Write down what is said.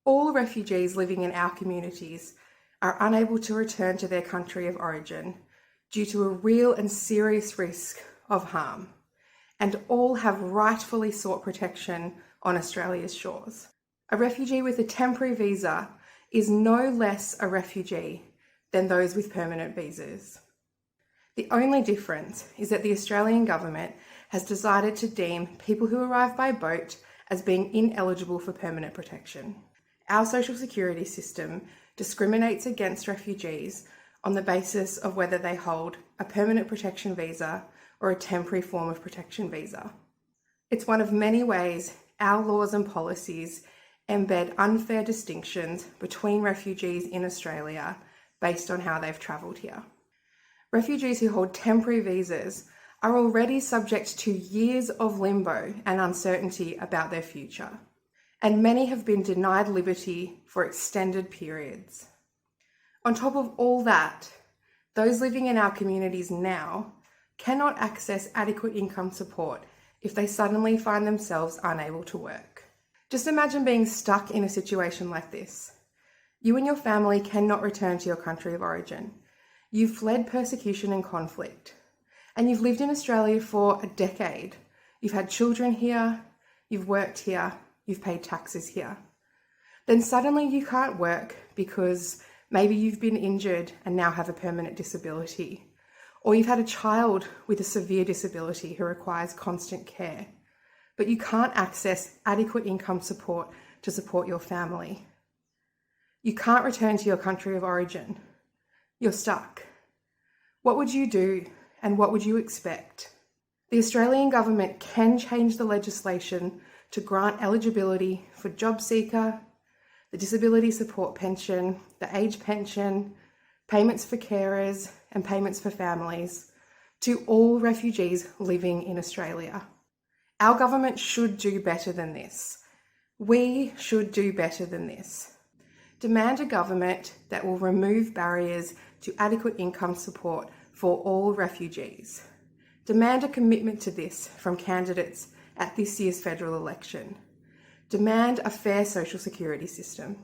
All refugees living in our communities are unable to return to their country of origin due to a real and serious risk of harm, and all have rightfully sought protection on Australia's shores. A refugee with a temporary visa is no less a refugee than those with permanent visas. The only difference is that the Australian government has decided to deem people who arrive by boat as being ineligible for permanent protection. Our social security system discriminates against refugees on the basis of whether they hold a permanent protection visa or a temporary form of protection visa. It's one of many ways our laws and policies embed unfair distinctions between refugees in Australia based on how they've travelled here. Refugees who hold temporary visas are already subject to years of limbo and uncertainty about their future, and many have been denied liberty for extended periods. On top of all that, those living in our communities now cannot access adequate income support if they suddenly find themselves unable to work. Just imagine being stuck in a situation like this. You and your family cannot return to your country of origin. You've fled persecution and conflict, and you've lived in Australia for a decade. You've had children here, you've worked here, you've paid taxes here. Then suddenly you can't work because maybe you've been injured and now have a permanent disability, or you've had a child with a severe disability who requires constant care, but you can't access adequate income support to support your family. You can't return to your country of origin. You're stuck. What would you do and what would you expect? The Australian government can change the legislation to grant eligibility for job seeker, the disability support pension, the age pension, payments for carers and payments for families to all refugees living in Australia. Our government should do better than this. We should do better than this. Demand a government that will remove barriers to adequate income support for all refugees. Demand a commitment to this from candidates at this year's federal election. Demand a fair social security system.